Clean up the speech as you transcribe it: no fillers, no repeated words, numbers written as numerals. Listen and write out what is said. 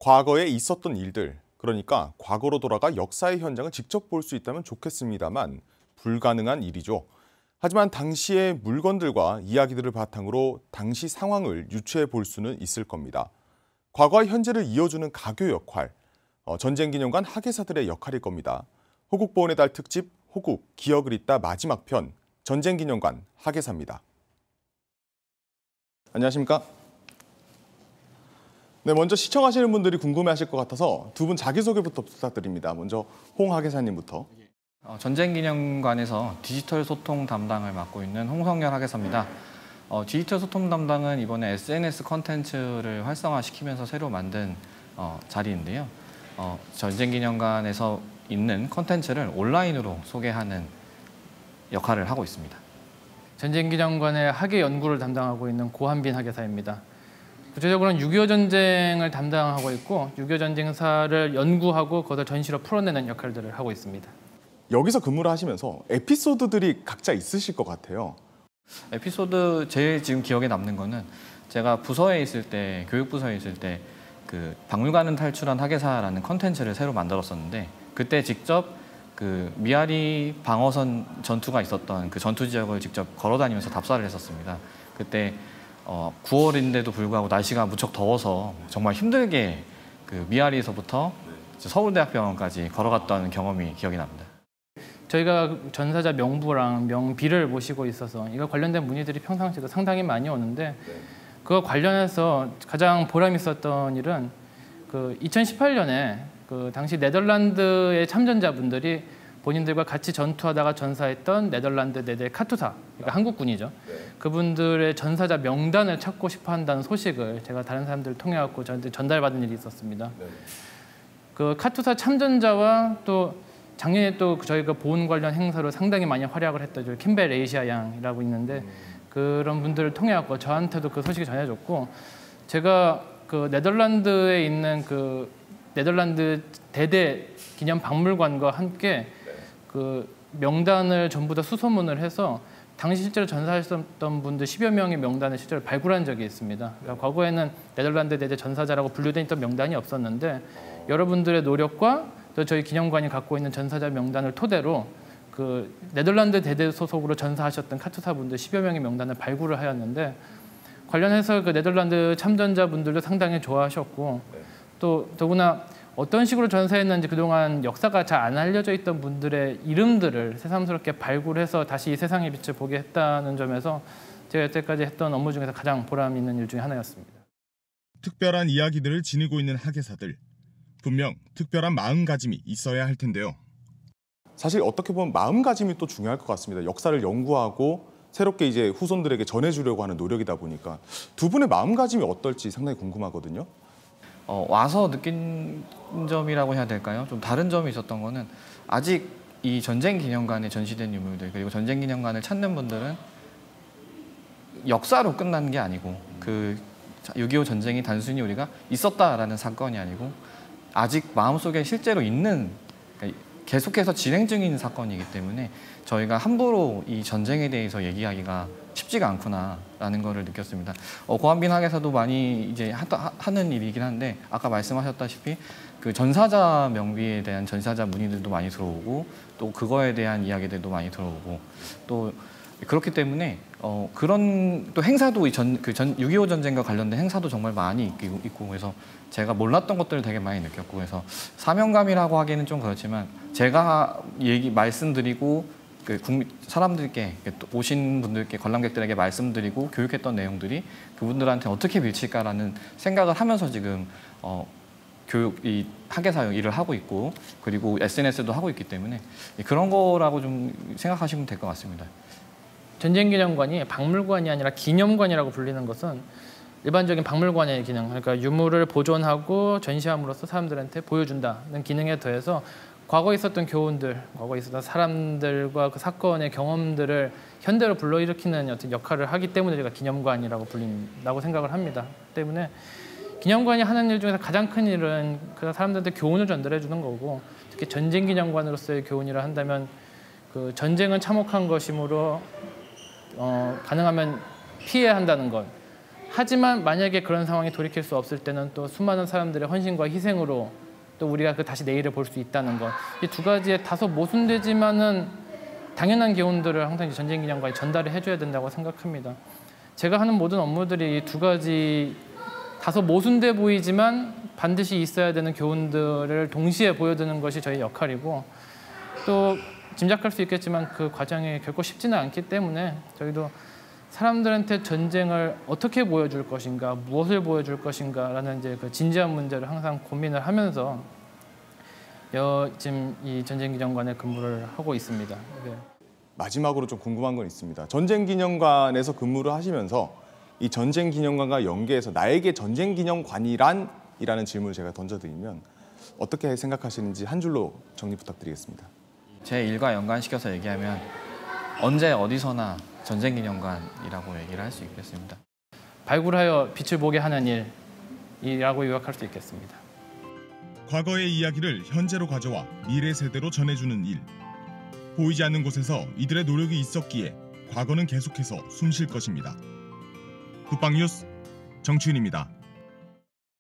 과거에 있었던 일들, 그러니까 과거로 돌아가 역사의 현장을 직접 볼 수 있다면 좋겠습니다만 불가능한 일이죠. 하지만 당시의 물건들과 이야기들을 바탕으로 당시 상황을 유추해 볼 수는 있을 겁니다. 과거와 현재를 이어주는 가교 역할, 전쟁기념관 학예사들의 역할일 겁니다. 호국보훈의 달 특집 호국, 기억을 잇다 마지막 편, 전쟁기념관 학예사입니다. 안녕하십니까? 네, 먼저 시청하시는 분들이 궁금해하실 것 같아서 두 분 자기소개부터 부탁드립니다. 먼저 홍 학예사님부터. 전쟁기념관에서 디지털 소통 담당을 맡고 있는 홍성열 학예사입니다. 디지털 소통 담당은 이번에 SNS 콘텐츠를 활성화시키면서 새로 만든 자리인데요. 전쟁기념관에서 있는 콘텐츠를 온라인으로 소개하는 역할을 하고 있습니다. 전쟁기념관의 학예 연구를 담당하고 있는 고한빈 학예사입니다. 구체적으로는 6.25 전쟁을 담당하고 있고 6.25 전쟁사를 연구하고 그것을 전시로 풀어내는 역할들을 하고 있습니다. 여기서 근무를 하시면서 에피소드들이 각자 있으실 것 같아요. 에피소드 제일 지금 기억에 남는 거는 제가 부서에 있을 때, 교육부서에 있을 때 그 박물관은 탈출한 학예사라는 컨텐츠를 새로 만들었었는데 그때 직접 그 미아리 방어선 전투가 있었던 그 전투 지역을 직접 걸어다니면서 답사를 했었습니다. 그때 9월인데도 불구하고 날씨가 무척 더워서 정말 힘들게 그 미아리에서부터 서울대학병원까지 걸어갔던 경험이 기억이 납니다. 저희가 전사자 명부랑 명비를 모시고 있어서 이거 관련된 문의들이 평상시에도 상당히 많이 오는데 그거 관련해서 가장 보람 있었던 일은 그 2018년에 그 당시 네덜란드의 참전자분들이 본인들과 같이 전투하다가 전사했던 네덜란드 내대 카투사, 그러니까 한국군이죠. 그분들의 전사자 명단을 찾고 싶어 한다는 소식을 제가 다른 사람들을 통해 갖고 저한테 전달받은 일이 있었습니다. 그 카투사 참전자와 또 작년에 또 저희가 보훈 관련 행사로 상당히 많이 활약을 했던 캠벨 에이시아 양이라고 있는데 그런 분들을 통해 갖고 저한테도 그 소식이 전해졌고 제가 그 네덜란드에 있는 그 네덜란드 대대 기념 박물관과 함께 그 명단을 전부 다 수소문을 해서 당시 실제로 전사하셨던 분들 10여 명의 명단을 실제로 발굴한 적이 있습니다. 그러니까 과거에는 네덜란드 대대 전사자라고 분류되어 명단이 없었는데 여러분들의 노력과 또 저희 기념관이 갖고 있는 전사자 명단을 토대로 그 네덜란드 대대 소속으로 전사하셨던 카투사분들 10여 명의 명단을 발굴을 하였는데 관련해서 그 네덜란드 참전자분들도 상당히 좋아하셨고 또 더구나 어떤 식으로 전사했는지 그동안 역사가 잘 안 알려져 있던 분들의 이름들을 새삼스럽게 발굴해서 다시 이 세상의 빛을 보게 했다는 점에서 제가 여태까지 했던 업무 중에서 가장 보람 있는 일 중에 하나였습니다. 특별한 이야기들을 지니고 있는 학예사들. 분명 특별한 마음가짐이 있어야 할 텐데요. 사실 어떻게 보면 마음가짐이 또 중요할 것 같습니다. 역사를 연구하고 새롭게 이제 후손들에게 전해주려고 하는 노력이다 보니까 두 분의 마음가짐이 어떨지 상당히 궁금하거든요. 와서 느낀 점이라고 해야 될까요? 좀 다른 점이 있었던 거는 아직 이 전쟁기념관에 전시된 유물들 그리고 전쟁기념관을 찾는 분들은 역사로 끝난 게 아니고 그 6.25 전쟁이 단순히 우리가 있었다라는 사건이 아니고 아직 마음속에 실제로 있는 계속해서 진행 중인 사건이기 때문에 저희가 함부로 이 전쟁에 대해서 얘기하기가 쉽지가 않구나라는 거를 느꼈습니다. 고한빈 학예사도 많이 이제 하는 일이긴 한데 아까 말씀하셨다시피 그 전사자 명비에 대한 전사자 문의들도 많이 들어오고 또 그거에 대한 이야기들도 많이 들어오고 또 그렇기 때문에 그런 또 행사도 6.25 전쟁과 관련된 행사도 정말 많이 있고 그래서 제가 몰랐던 것들을 되게 많이 느꼈고 그래서 사명감이라고 하기는 좀 그렇지만 제가 말씀드리고 사람들께 오신 분들께 관람객들에게 말씀드리고 교육했던 내용들이 그분들한테 어떻게 미칠까라는 생각을 하면서 지금 이 학예사 일을 하고 있고 그리고 SNS도 하고 있기 때문에 그런 거라고 좀 생각하시면 될 것 같습니다. 전쟁기념관이 박물관이 아니라 기념관이라고 불리는 것은 일반적인 박물관의 기능, 그러니까 유물을 보존하고 전시함으로써 사람들한테 보여준다는 기능에 더해서 과거에 있었던 교훈들, 과거에 있었던 사람들과 그 사건의 경험들을 현대로 불러일으키는 어떤 역할을 하기 때문에 제가 기념관이라고 불린다고 생각을 합니다. 때문에 기념관이 하는 일 중에서 가장 큰 일은 그 사람들한테 교훈을 전달해 주는 거고 특히 전쟁기념관으로서의 교훈이라 한다면 그 전쟁은 참혹한 것이므로 가능하면 피해야 한다는 것 하지만 만약에 그런 상황에 돌이킬 수 없을 때는 또 수많은 사람들의 헌신과 희생으로 또 우리가 그 다시 내일을 볼 수 있다는 것. 이 두 가지에 다소 모순되지만은 당연한 교훈들을 항상 이제 전쟁기념관에 전달을 해줘야 된다고 생각합니다. 제가 하는 모든 업무들이 이 두 가지 다소 모순돼 보이지만 반드시 있어야 되는 교훈들을 동시에 보여드는 것이 저희 역할이고, 또 짐작할 수 있겠지만 그 과정이 결코 쉽지는 않기 때문에 저희도 사람들한테 전쟁을 어떻게 보여줄 것인가, 무엇을 보여줄 것인가라는 이제 그 진지한 문제를 항상 고민을 하면서 지금 이 전쟁기념관에 근무를 하고 있습니다. 네. 마지막으로 좀 궁금한 건 있습니다. 전쟁기념관에서 근무를 하시면서 이 전쟁기념관과 연계해서 나에게 전쟁기념관이란이라는 질문을 제가 던져드리면 어떻게 생각하시는지 한 줄로 정리 부탁드리겠습니다. 제 일과 연관시켜서 얘기하면 언제 어디서나 전쟁기념관이라고 얘기를 할 수 있겠습니다. 발굴하여 빛을 보게 하는 일이라고 요약할 수 있겠습니다. 과거의 이야기를 현재로 가져와 미래 세대로 전해주는 일. 보이지 않는 곳에서 이들의 노력이 있었기에 과거는 계속해서 숨쉴 것입니다. 국방뉴스 정치윤입니다.